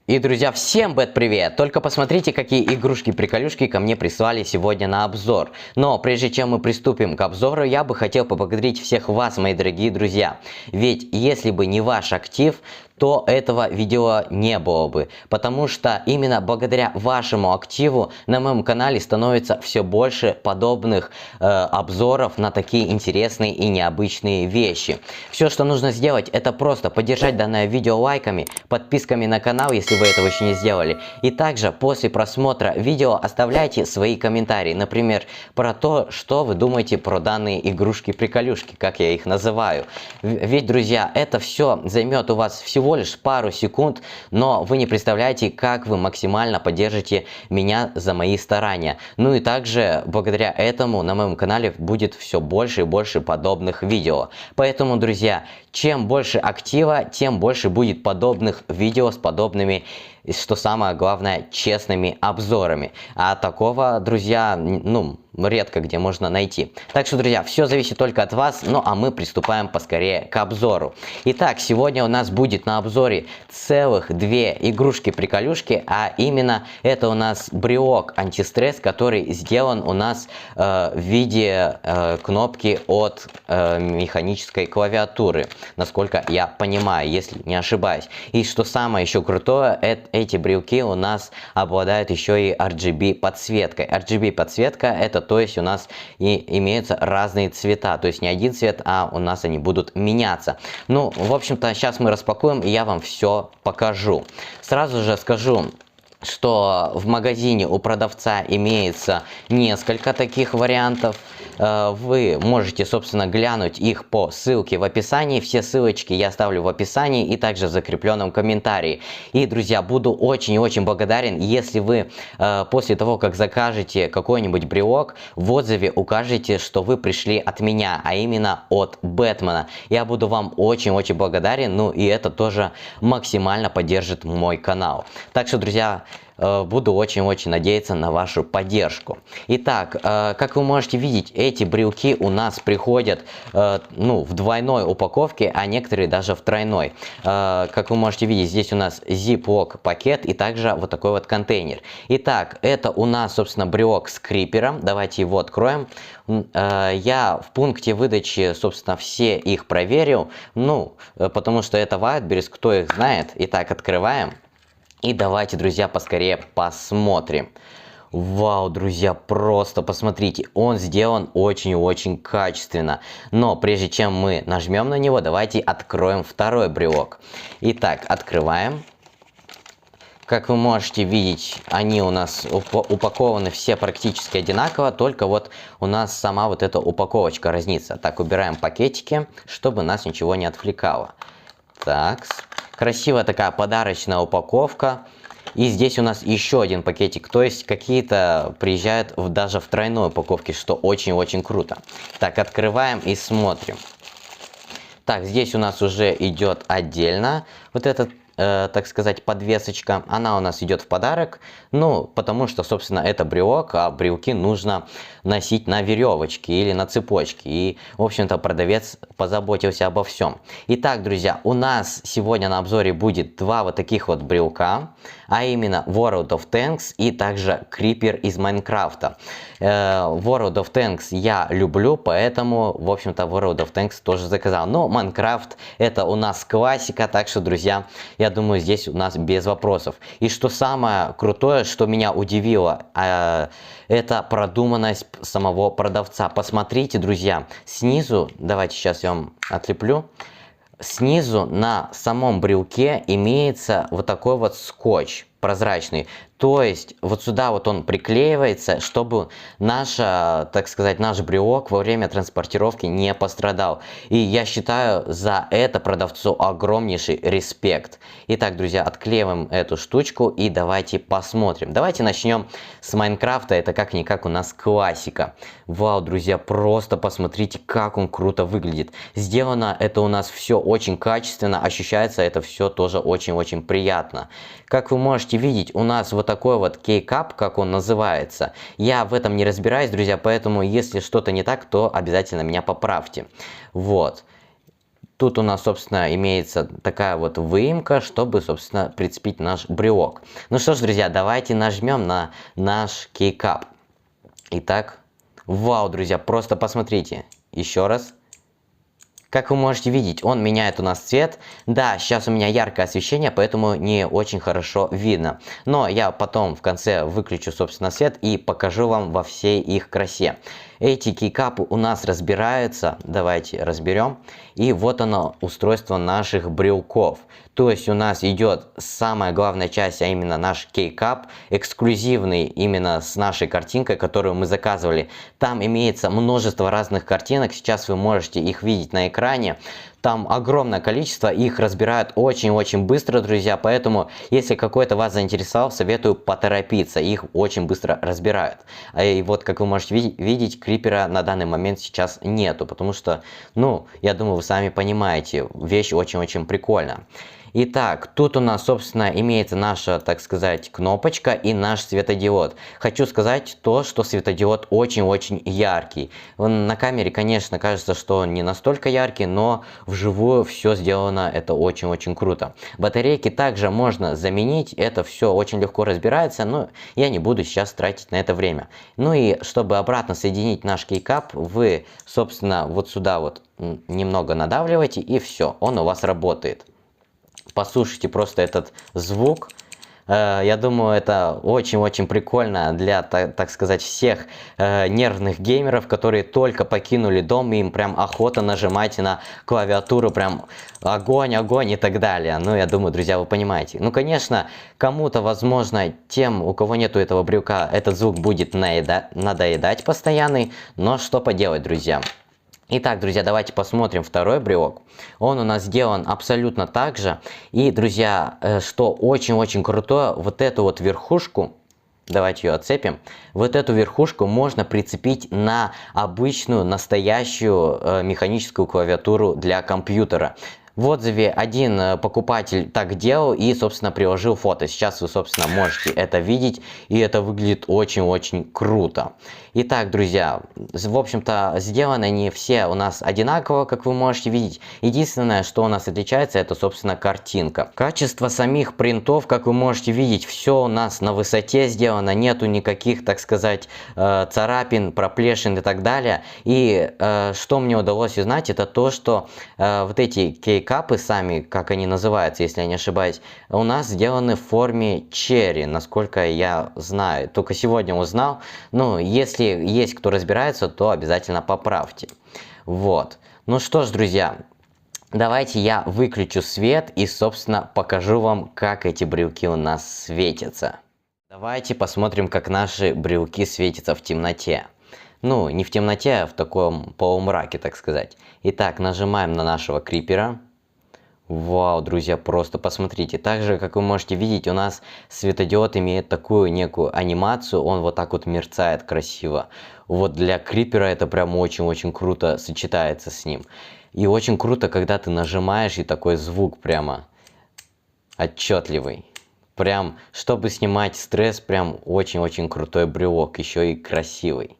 И, друзья, всем привет! Только посмотрите, какие игрушки-приколюшки ко мне прислали сегодня на обзор. Но прежде чем мы приступим к обзору, я бы хотел поблагодарить всех вас, мои дорогие друзья. Ведь если бы не ваш актив, то этого видео не было бы. Потому что именно благодаря вашему активу на моем канале становится все больше подобных обзоров на такие интересные и необычные вещи. Все, что нужно сделать, это просто поддержать данное видео лайками, подписками на канал, если вы этого еще не сделали. И также после просмотра видео оставляйте свои комментарии, например, про то, что вы думаете про данные игрушки-приколюшки, как я их называю. Ведь, друзья, это все займет у вас всего лишь пару секунд, но вы не представляете, как вы максимально поддержите меня за мои старания. Ну и также благодаря этому на моем канале будет все больше и больше подобных видео. Поэтому, друзья, чем больше актива, тем больше будет подобных видео с подобными, что самое главное, честными обзорами. А такого, друзья, редко где можно найти. Так что, друзья, все зависит только от вас, ну а мы приступаем поскорее к обзору. Итак, сегодня у нас будет на обзоре целых две игрушки-приколюшки, а именно это у нас брелок антистресс, который сделан у нас в виде кнопки от механической клавиатуры, насколько я понимаю, если не ошибаюсь. И что самое еще крутое, эти брелки у нас обладают еще и RGB подсветкой. RGB подсветка это, то есть, у нас и имеются разные цвета, то есть не один цвет, а у нас они будут меняться. Ну, в общем-то, сейчас мы распакуем, и я вам все покажу. Сразу же скажу, что в магазине у продавца имеется несколько таких вариантов. Вы можете, собственно, глянуть их по ссылке в описании. Все ссылочки я оставлю в описании и также в закрепленном комментарии. И, друзья, буду очень и очень благодарен, если вы после того, как закажете какой-нибудь брелок, в отзыве укажете, что вы пришли от меня, а именно от Бэтмена. Я буду вам очень-очень благодарен, ну и это тоже максимально поддержит мой канал. Так что, друзья, буду очень-очень надеяться на вашу поддержку. Итак, как вы можете видеть, эти брелки у нас приходят в двойной упаковке, а некоторые даже в тройной. Как вы можете видеть, здесь у нас zip-lock пакет и также вот такой вот контейнер. Итак, это у нас, собственно, брелок с крипером. Давайте его откроем. Я в пункте выдачи, собственно, все их проверил, потому что это Wildberries, кто их знает. Итак, открываем. И давайте, друзья, поскорее посмотрим. Вау, друзья, просто посмотрите, он сделан очень-очень качественно. Но прежде чем мы нажмем на него, давайте откроем второй брелок. Итак, открываем. Как вы можете видеть, они у нас упакованы все практически одинаково, только вот у нас сама вот эта упаковочка разнится. Так, убираем пакетики, чтобы нас ничего не отвлекало. Так, красивая такая подарочная упаковка. И здесь у нас еще один пакетик, то есть какие-то приезжают даже в тройной упаковке, что очень-очень круто. Так, открываем и смотрим. Так, здесь у нас уже идет отдельно вот этот, так сказать, подвесочка. Она у нас идет в подарок, потому что, собственно, это брелок, а брелки нужно носить на веревочке или на цепочке. И, в общем-то, продавец позаботился обо всем. Итак, друзья, у нас сегодня на обзоре будет два вот таких вот брелка, а именно World of Tanks и также Creeper из Майнкрафта. World of Tanks я люблю, поэтому, в общем-то, World of Tanks тоже заказал. Но Майнкрафт это у нас классика, так что, друзья, я думаю, здесь у нас без вопросов. И что самое крутое, что меня удивило, это продуманность самого продавца. Посмотрите, друзья, снизу, давайте сейчас я вам отлеплю. Снизу на самом брелке имеется вот такой вот скотч прозрачный. То есть вот сюда вот он приклеивается, чтобы так сказать, наш брелок во время транспортировки не пострадал. И я считаю, за это продавцу огромнейший респект. Итак, друзья, отклеиваем эту штучку и давайте посмотрим. Давайте начнем с Майнкрафта. Это как-никак у нас классика. Вау, друзья, просто посмотрите, как он круто выглядит. Сделано это у нас все очень качественно, ощущается это все тоже очень-очень приятно. Как вы можете видеть, у нас вот такой вот кейкап, как он называется. Я в этом не разбираюсь, друзья, поэтому если что-то не так, то обязательно меня поправьте. Вот. Тут у нас, собственно, имеется такая вот выемка, чтобы, собственно, прицепить наш брелок. Ну что ж, друзья, давайте нажмем на наш кейкап. Итак, вау, друзья, просто посмотрите. Еще раз. Как вы можете видеть, он меняет у нас цвет. Да, сейчас у меня яркое освещение, поэтому не очень хорошо видно. Но я потом в конце выключу, собственно, свет и покажу вам во всей их красе. Эти кейкапы у нас разбираются. Давайте разберем. И вот оно, устройство наших брелков. То есть у нас идет самая главная часть, а именно наш кейкап, эксклюзивный именно с нашей картинкой, которую мы заказывали. Там имеется множество разных картинок, сейчас вы можете их видеть на экране. Там огромное количество, их разбирают очень-очень быстро, друзья, поэтому если какой-то вас заинтересовал, советую поторопиться, их очень быстро разбирают. И вот, как вы можете видеть, крипера на данный момент сейчас нету, потому что, ну, я думаю, вы сами понимаете, вещь очень-очень прикольная. Итак, тут у нас, собственно, имеется наша, так сказать, кнопочка и наш светодиод. Хочу сказать то, что светодиод очень-очень яркий. На камере, конечно, кажется, что он не настолько яркий, но вживую все сделано, это очень-очень круто. Батарейки также можно заменить, это все очень легко разбирается, но я не буду сейчас тратить на это время. Ну и чтобы обратно соединить наш кейкап, вы, собственно, вот сюда вот немного надавливаете, и все, он у вас работает. Послушайте просто этот звук. Я думаю, это очень-очень прикольно для, так сказать, всех нервных геймеров, которые только покинули дом, и им прям охота нажимать на клавиатуру, прям огонь, огонь и так далее. Ну, я думаю, друзья, вы понимаете. Ну, конечно, кому-то, возможно, тем, у кого нету этого брелка, этот звук будет надоедать постоянный, но что поделать, друзья. Итак, друзья, давайте посмотрим второй брелок. Он у нас сделан абсолютно так же. И, друзья, что очень-очень крутое, вот эту вот верхушку, давайте ее отцепим, вот эту верхушку можно прицепить на обычную, настоящую механическую клавиатуру для компьютера. В отзыве один покупатель так делал и, собственно, приложил фото. Сейчас вы, собственно, можете это видеть, и это выглядит очень-очень круто. Итак, друзья, в общем-то, сделаны они все у нас одинаково, как вы можете видеть. Единственное, что у нас отличается, это, собственно, картинка. Качество самих принтов, как вы можете видеть, все у нас на высоте сделано, нету никаких, так сказать, царапин, проплешин и так далее. И что мне удалось узнать, это то, что вот эти кейкапы сами, как они называются, если я не ошибаюсь, у нас сделаны в форме черри, насколько я знаю. Только сегодня узнал. Ну, если есть кто разбирается, то обязательно поправьте. Вот. Ну что ж, друзья, давайте я выключу свет и, собственно, покажу вам, как эти брелки у нас светятся. Давайте посмотрим, как наши брелки светятся в темноте. Ну, не в темноте, а в таком полумраке, так сказать. Итак, нажимаем на нашего крипера. Вау, друзья, просто посмотрите. Также, как вы можете видеть, у нас светодиод имеет такую некую анимацию. Он вот так вот мерцает красиво. Вот для крипера это прям очень-очень круто сочетается с ним. И очень круто, когда ты нажимаешь, и такой звук прямо отчетливый. Прям, чтобы снимать стресс, прям очень-очень крутой брелок. Еще и красивый.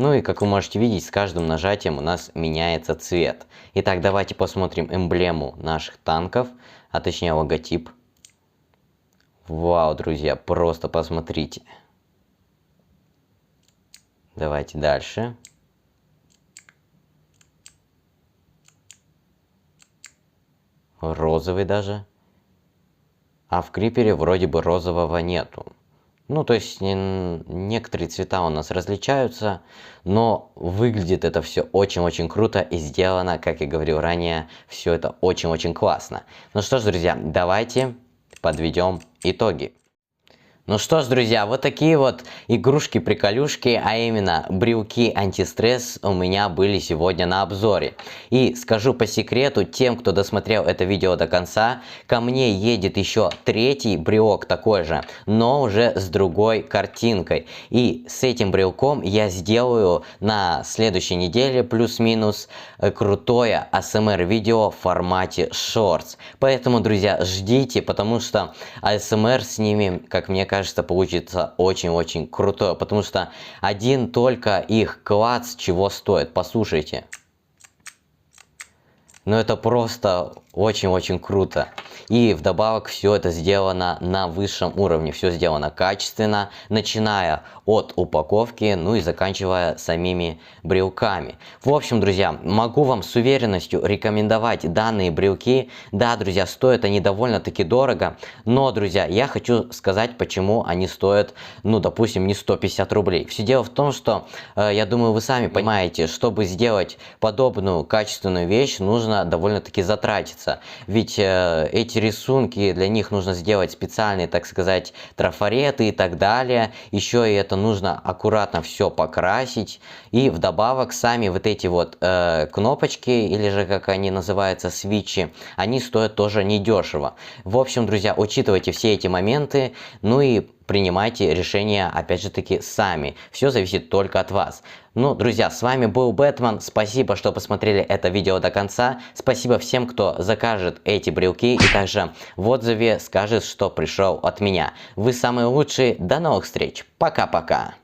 Ну и как вы можете видеть, с каждым нажатием у нас меняется цвет. Итак, давайте посмотрим эмблему наших танков, а точнее логотип. Вау, друзья, просто посмотрите. Давайте дальше. Розовый даже. А в крипере вроде бы розового нету. Ну, то есть некоторые цвета у нас различаются, но выглядит это все очень-очень круто и сделано, как я говорил ранее, все это очень-очень классно. Ну что ж, друзья, давайте подведем итоги. Ну что ж, друзья, вот такие вот игрушки-приколюшки, а именно брелки антистресс у меня были сегодня на обзоре. И скажу по секрету, тем, кто досмотрел это видео до конца, ко мне едет еще третий брелок такой же, но уже с другой картинкой. И с этим брелком я сделаю на следующей неделе плюс-минус крутое ASMR видео в формате Shorts. Поэтому, друзья, ждите, потому что ASMR с ними, как мне кажется, получится очень-очень крутой, потому что один только их клац чего стоит. Послушайте. но это просто очень-очень круто. И вдобавок все это сделано на высшем уровне, все сделано качественно, начиная от упаковки, ну и заканчивая самими брелками. В общем, друзья, могу вам с уверенностью рекомендовать данные брелки. Да, друзья, стоят они довольно-таки дорого, но, друзья, я хочу сказать, почему они стоят, ну, допустим, не 150 рублей. Все дело в том, что, я думаю, вы сами понимаете, чтобы сделать подобную качественную вещь, нужно довольно-таки затратиться. Ведь эти рисунки, для них нужно сделать специальные, так сказать, трафареты и так далее. Еще и это нужно аккуратно все покрасить. И вдобавок сами вот эти вот кнопочки, или же как они называются, свитчи, они стоят тоже недешево. В общем, друзья, учитывайте все эти моменты, ну и принимайте решения, опять же таки, сами. Все зависит только от вас. Ну, друзья, с вами был Бэтмен. Спасибо, что посмотрели это видео до конца. Спасибо всем, кто закажет эти брелки и также в отзыве скажет, что пришел от меня. Вы самые лучшие. До новых встреч. Пока-пока.